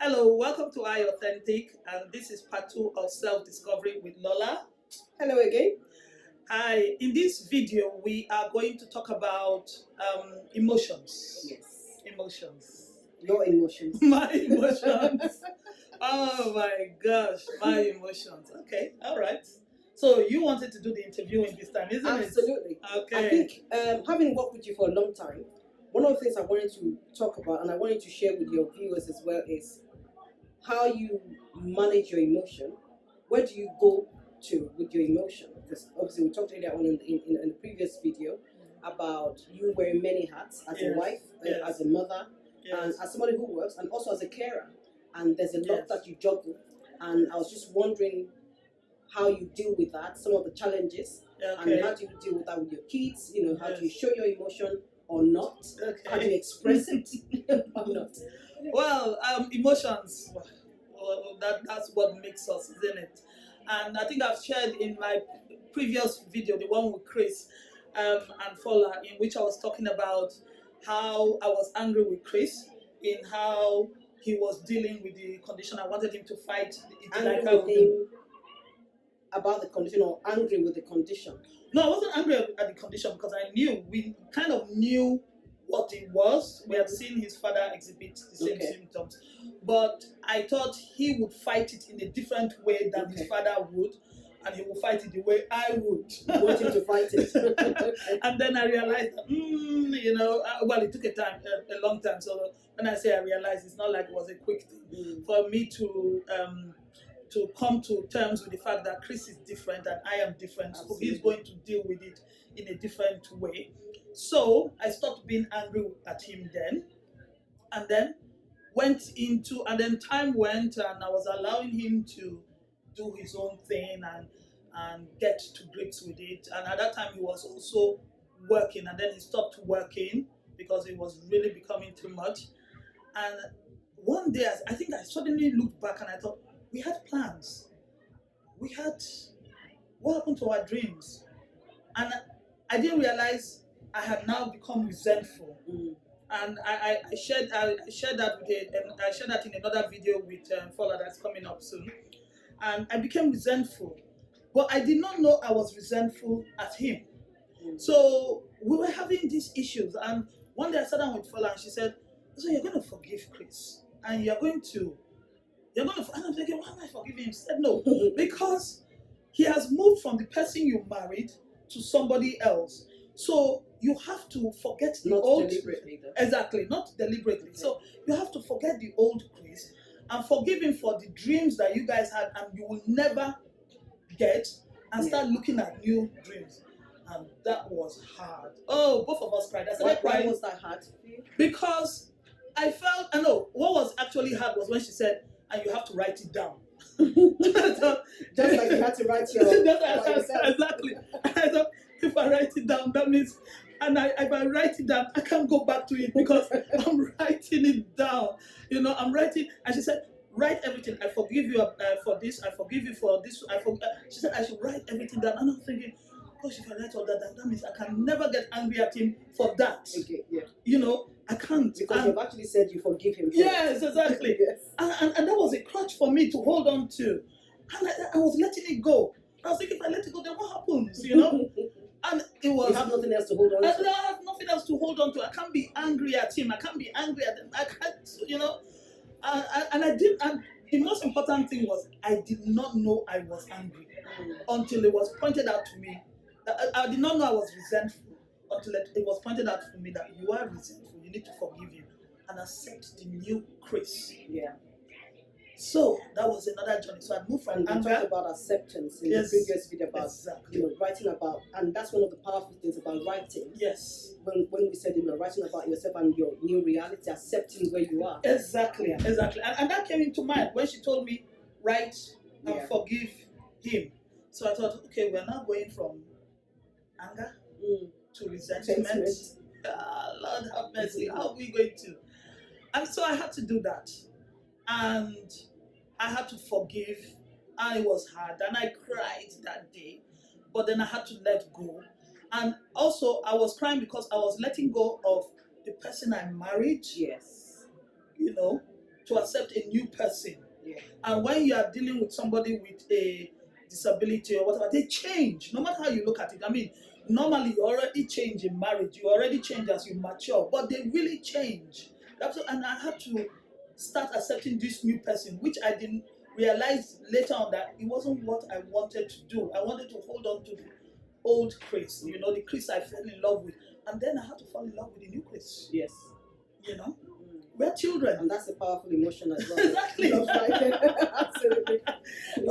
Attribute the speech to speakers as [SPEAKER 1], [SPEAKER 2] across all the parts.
[SPEAKER 1] Hello, welcome to I Authentic, and this is part 2 of self-discovery with Lola.
[SPEAKER 2] Hello again.
[SPEAKER 1] Hi, in this video, we are going to talk about emotions.
[SPEAKER 2] Yes.
[SPEAKER 1] Emotions.
[SPEAKER 2] Your emotions.
[SPEAKER 1] My emotions. Oh my gosh, my emotions. Okay, all right. So you wanted to do the interviewing this time, isn't
[SPEAKER 2] Absolutely.
[SPEAKER 1] it? Okay.
[SPEAKER 2] I think having worked with you for a long time, one of the things I wanted to talk about and I wanted to share with your viewers as well is how you manage your emotion. Where do you go to with your emotion? Because obviously we talked earlier on in the previous video about you wearing many hats as a wife, as a mother, and as somebody who works, and also as a carer. And there's a lot that you juggle. And I was just wondering how you deal with that, some of the challenges, and how do you deal with that with your kids? You know, how do you show your emotion or not? How do you express it or not?
[SPEAKER 1] Well, emotions. Well, that's what makes us, isn't it? And I think I've shared in my previous video, the one with Chris and Fola, in which I was talking about how I was angry with Chris, in how he was dealing with the condition. I wanted him to fight it
[SPEAKER 2] angry with him about the condition or angry with the condition?
[SPEAKER 1] No, I wasn't angry at the condition because we kind of knew what it was. We had seen his father exhibit the same symptoms. But I thought he would fight it in a different way than his father would. And he would fight it the way I would.
[SPEAKER 2] You want him to fight it.
[SPEAKER 1] And then I realized that, well, it took a long time. So when I say I realized, it's not like it was a quick thing for me to come to terms with the fact that Chris is different and I am different. Absolutely. So he's going to deal with it in a different way. So I stopped being angry at him then, and then time went, and I was allowing him to do his own thing and get to grips with it. And at that time he was also working, and then he stopped working because it was really becoming too much. And one day I think I suddenly looked back and I thought, we had plans. What happened to our dreams? And I didn't realize I had now become resentful. And I shared that in another video with Fola that's coming up soon. And I became resentful. But I did not know I was resentful at him. So we were having these issues. And one day I sat down with Fola and she said, so you're going to forgive Chris. And and I'm thinking, why am I forgiving him? He said, no, because he has moved from the person you married to somebody else. So you have to forget the old.
[SPEAKER 2] Not deliberately, though.
[SPEAKER 1] Exactly, not deliberately. Okay. So you have to forget the old Chris and forgive him for the dreams that you guys had and you will never get, and start looking at new dreams. And that was hard. Oh, both of us cried.
[SPEAKER 2] Why was that hard for you?
[SPEAKER 1] Because what was actually hard was when she said, and you have to write it down.
[SPEAKER 2] Just like you had to write
[SPEAKER 1] exactly. I thought, if I write it down, that means, if I write it down, I can't go back to it because I'm writing it down. I'm writing, and she said, write everything. I forgive you for this. I forgive you for this. She said I should write everything down. And I'm thinking, gosh, if I write all that down, that means I can never get angry at him for that.
[SPEAKER 2] Okay, yeah.
[SPEAKER 1] I can't.
[SPEAKER 2] Because you've actually said you forgive him.
[SPEAKER 1] Yes, exactly. Yes. And that was a crutch for me to hold on to. And I was letting it go. I was thinking, if I let it go, then what happens, And it was...
[SPEAKER 2] You have nothing else to hold on to.
[SPEAKER 1] I have nothing else to hold on to. I can't be angry at him. I can't be angry at him. I can't, And I did... And the most important thing was, I did not know I was angry until it was pointed out to me. I did not know I was resentful until it was pointed out to me that you are resentful. You need to forgive him and accept the new Chris.
[SPEAKER 2] Yeah.
[SPEAKER 1] So that was another journey. So I moved from anger.
[SPEAKER 2] We talked about acceptance in the previous video about writing about, and that's one of the powerful things about writing.
[SPEAKER 1] Yes.
[SPEAKER 2] When we said writing about yourself and your new reality, accepting where you are.
[SPEAKER 1] Exactly. And that came into mind when she told me write and forgive him. So I thought, okay, we're now going from anger to resentment. Lord have mercy, how are we going to? And so I had to do that. And I had to forgive. And it was hard. And I cried that day. But then I had to let go. And also, I was crying because I was letting go of the person I married.
[SPEAKER 2] Yes.
[SPEAKER 1] to accept a new person.
[SPEAKER 2] Yeah.
[SPEAKER 1] And when you are dealing with somebody with a disability or whatever, they change, no matter how you look at it. I mean, normally you already change in marriage, you already change as you mature, but they really change. And I had to start accepting this new person, which I didn't realize later on that it wasn't what I wanted to do. I wanted to hold on to the old Chris, you know, the Chris I fell in love with. And then I had to fall in love with the new Chris.
[SPEAKER 2] Yes.
[SPEAKER 1] You know? We're children.
[SPEAKER 2] And that's a powerful emotion as well.
[SPEAKER 1] Exactly.
[SPEAKER 2] Absolutely.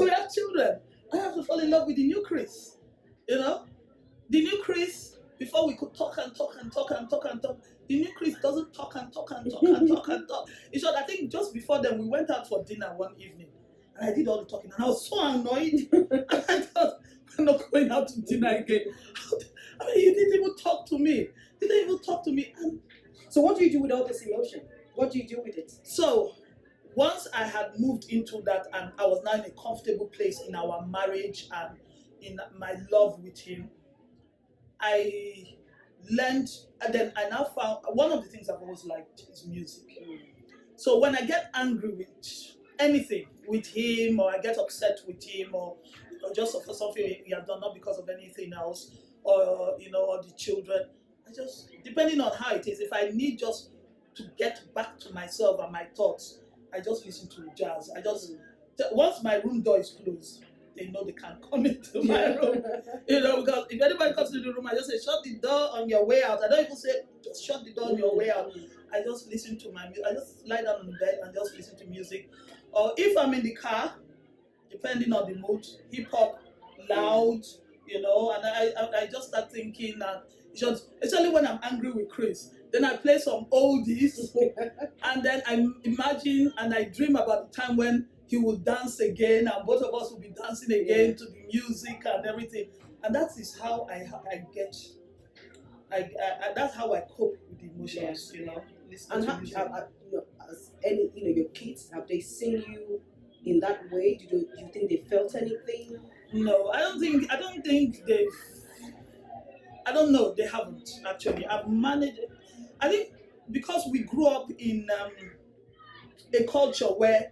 [SPEAKER 1] We are children. I have to fall in love with the new Chris. You know? The new Chris, before we could talk and talk and talk and talk and talk, the new Chris doesn't talk and talk and talk and talk and talk. In short, I think just before then, we went out for dinner one evening. And I did all the talking. And I was so annoyed. And I thought, we're not going out to dinner again. I mean, you didn't even talk to me. You didn't even talk to me. And
[SPEAKER 2] so what do you do with all this emotion? What do you do with it?
[SPEAKER 1] So once I had moved into that and I was now in a comfortable place in our marriage and in my love with him, I learned, and then I now found one of the things I've always liked is music. So when I get angry with anything, with him, or I get upset with him, or just for something he has done, not because of anything else, or or the children, I just, depending on how it is, if I need just to get back to myself and my thoughts, I just listen to jazz. Once my room door is closed, they know they can't come into my room. Because if anybody comes to the room, I just say, shut the door on your way out. I don't even say, just shut the door on your way out. I just listen to my music. I just lie down on the bed and just listen to music. Or if I'm in the car, depending on the mood, hip hop, loud, and I just start thinking that, especially when I'm angry with Chris, then I play some oldies, and then I imagine and I dream about the time when he will dance again, and both of us will be dancing again to the music and everything. And that is how that's how I cope with the emotions,
[SPEAKER 2] And as any, your kids, have they seen you in that way? Do you think they felt anything?
[SPEAKER 1] No, I don't think they've. I don't know. They haven't actually. I've managed. I think because we grew up in a culture where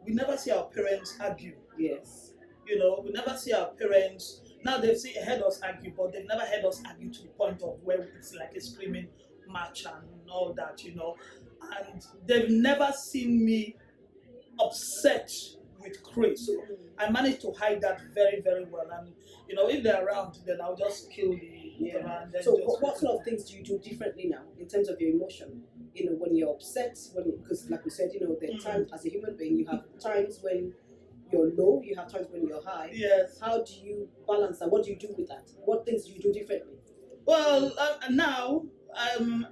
[SPEAKER 1] we never see our parents argue.
[SPEAKER 2] Yes.
[SPEAKER 1] We never see our parents. Now they've heard us argue, but they've never heard us argue to the point of where it's like a screaming match and all that, And they've never seen me upset with Chris. So I managed to hide that very, very well. And if they're around, then I'll just kill the man.
[SPEAKER 2] So what sort of things do you do differently now in terms of your emotion? When you're upset, because like we said, there are times as a human being, you have times when you're low, you have times when you're high.
[SPEAKER 1] Yes.
[SPEAKER 2] How do you balance that? What do you do with that? What things do you do differently?
[SPEAKER 1] Well, now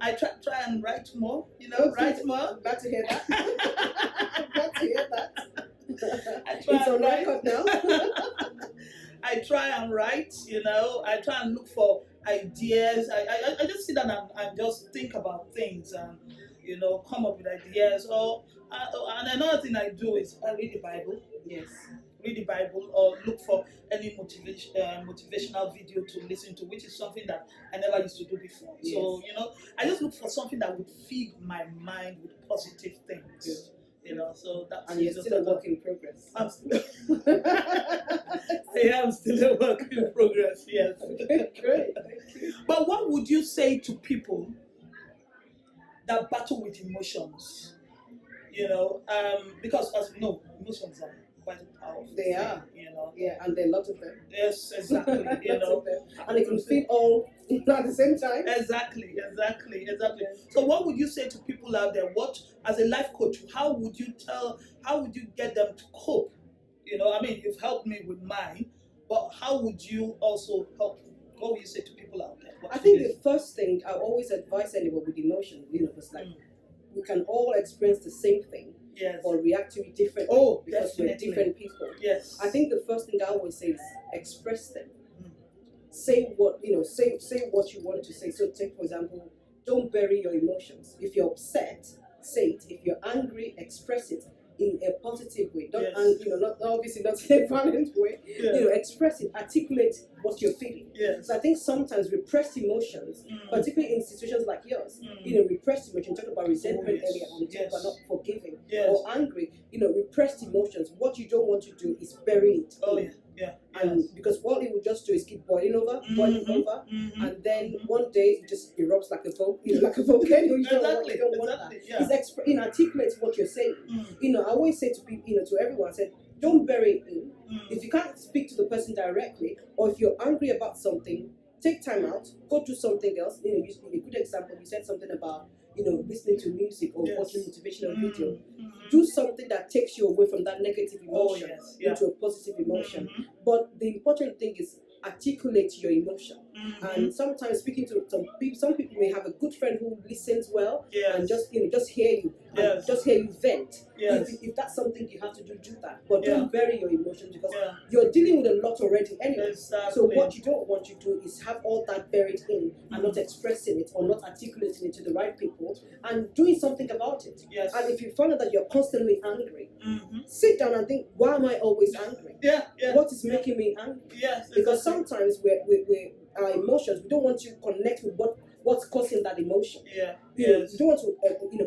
[SPEAKER 1] I try and write more. Write more.
[SPEAKER 2] I'm glad to hear that. I'm glad to hear that.
[SPEAKER 1] It's
[SPEAKER 2] on record now.
[SPEAKER 1] I try and write. I try and look for ideas. I just sit down and just think about things and come up with ideas. And another thing I do is I read the Bible.
[SPEAKER 2] Yes.
[SPEAKER 1] Read the Bible or look for any motivational video to listen to, which is something that I never used to do before. Yes. So, I just look for something that would feed my mind with positive things. Yes. So that's...
[SPEAKER 2] And you're still a work in progress.
[SPEAKER 1] I'm still... I am still a work in progress, yes.
[SPEAKER 2] Great, thank you.
[SPEAKER 1] But what would you say to people that battle with emotions? Because as we know, emotions are quite powerful.
[SPEAKER 2] They are. Yeah, and there are lots of them.
[SPEAKER 1] Yes, exactly.
[SPEAKER 2] Lots of them. And they can fit all at the same time.
[SPEAKER 1] Exactly. So what would you say to people out there? As a life coach, how would you get them to cope? You've helped me with mine, but how would you also help? What would you say to people out there?
[SPEAKER 2] I think the first thing I always advise anyone with emotion, because we can all experience the same thing.
[SPEAKER 1] Yes.
[SPEAKER 2] Or react to it differently because
[SPEAKER 1] definitely.
[SPEAKER 2] we're different people.
[SPEAKER 1] Yes.
[SPEAKER 2] I think the first thing I always say is express them. Say what say what you want to say. So take, for example, don't bury your emotions. If you're upset, say it. If you're angry, express it. in a positive way. Don't,
[SPEAKER 1] Yes.
[SPEAKER 2] and not obviously not in a violent way.
[SPEAKER 1] Yeah.
[SPEAKER 2] Express it, articulate what you're feeling.
[SPEAKER 1] Yes.
[SPEAKER 2] So I think sometimes repressed emotions, particularly in situations like yours, repressed emotions. Talk about resentment earlier on. Talk about not forgiving or angry. Repressed emotions. What you don't want to do is bury it.
[SPEAKER 1] Oh yeah. Yeah.
[SPEAKER 2] And because what it will just do is keep boiling over, and then one day it just erupts like a like a volcano. You don't want that.
[SPEAKER 1] Yeah.
[SPEAKER 2] It's articulate what you're saying. I always say to people, to everyone, I said, don't bury it in. If you can't speak to the person directly, or if you're angry about something, take time out, go do something else. A good example, you said something about listening to music or watching motivational video. Do something that takes you away from that negative emotion into a positive emotion. But the important thing is articulate your emotion. And sometimes speaking to some people may have a good friend who listens well and just hear you, and just hear you vent. If that's something you have to do that. But don't bury your emotions, because you're dealing with a lot already anyway.
[SPEAKER 1] Exactly.
[SPEAKER 2] So what you don't want to do is have all that buried in and not expressing it or not articulating it to the right people and doing something about it. And if you find out that you're constantly angry, sit down and think, why am I always angry? What is making me angry? Because sometimes we're our emotions, we don't want to connect with what's causing that emotion. You don't want to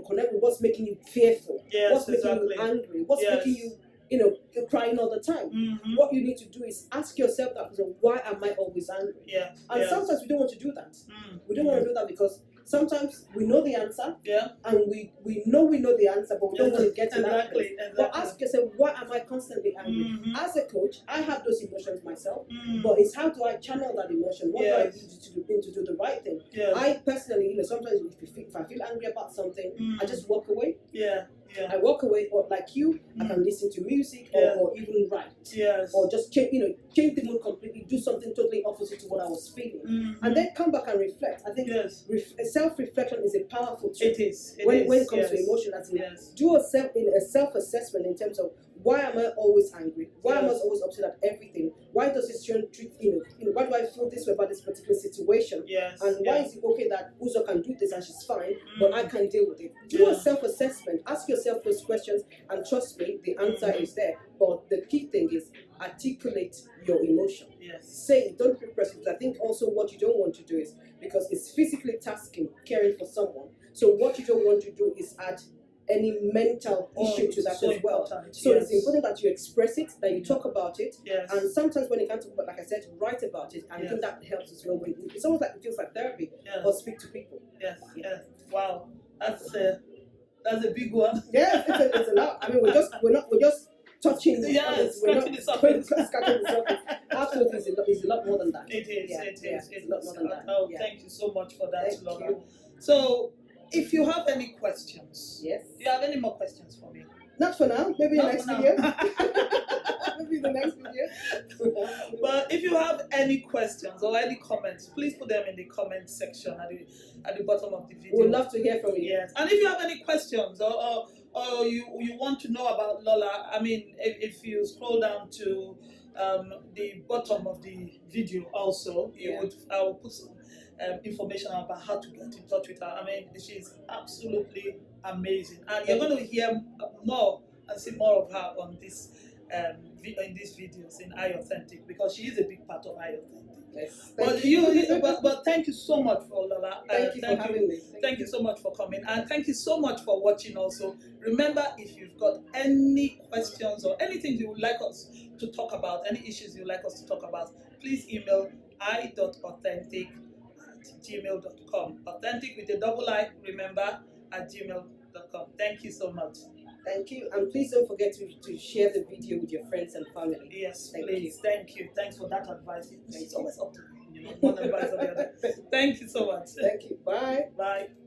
[SPEAKER 2] connect with what's making you fearful, what's making you angry, what's making you crying all the time. What you need to do is ask yourself that question, why am I always angry? And sometimes we don't want to do that. We don't want to do that because sometimes we know the answer, and we know the answer, but we don't want to get to that place. But ask yourself, why am I constantly angry? As a coach, I have those emotions myself, but it's how do I channel that emotion? What do I need to do the right thing? I personally, sometimes if I feel angry about something, I just walk away. I walk away, or like you, I can listen to music or even write, or just change the mood completely, do something totally opposite to what I was feeling, and then come back and reflect. I think self-reflection is a powerful tool.
[SPEAKER 1] It is.
[SPEAKER 2] When it comes to emotion, do a self-assessment in terms of, why am I always angry? Why am I always upset at everything? Why does this treat why do I feel this way about this particular situation? And why is it okay that Uzo can do this and she's fine, but I can't deal with it? Do a self-assessment. Ask yourself those questions, and trust me, the answer is there. But the key thing is articulate your emotion. Say it, don't repress it. I think also what you don't want to do is, because it's physically tasking caring for someone, so what you don't want to do is add any mental issue to that as well. So it's important that you express it, that you talk about it, and sometimes when you can't talk about, like I said, write about it, and I think that helps as well. It's almost like it feels like therapy, or speak to people.
[SPEAKER 1] Wow, that's a big one.
[SPEAKER 2] It's a lot. I mean, we're just touching the surface. We're not scratching the surface. Absolutely, it's a lot more than that.
[SPEAKER 1] It is.
[SPEAKER 2] It's a lot more than that.
[SPEAKER 1] Oh, thank you so much for that, Lola. So, if you have any questions, do you have any more questions for me?
[SPEAKER 2] Not for now. Maybe next video. Maybe the next video.
[SPEAKER 1] But if you have any questions or any comments, please put them in the comment section at the bottom of the video.
[SPEAKER 2] We'd love to hear from you.
[SPEAKER 1] And if you have any questions or you want to know about Lola, I mean, if you scroll down to the bottom of the video, also I will put some information about how to get in touch with her. I mean, she's absolutely amazing, and you're going to hear more and see more of her on this in these videos in I Authentic, because she is a big part of I Authentic. But thank you so much for Lola.
[SPEAKER 2] Thank you for having me.
[SPEAKER 1] Thank you so much for coming, and thank you so much for watching. Also, remember, if you've got any questions or anything you would like us to talk about, any issues you'd like us to talk about, please email i.authentic@gmail.com. Authentic with a double I, remember, @gmail.com. Thank you so much.
[SPEAKER 2] Thank you, and please don't forget to share the video with your friends and family.
[SPEAKER 1] Yes, please. Thank you. Thanks for that advice. It's always up to you. One advice or the other. Thank you so much.
[SPEAKER 2] Thank you. Bye.
[SPEAKER 1] Bye.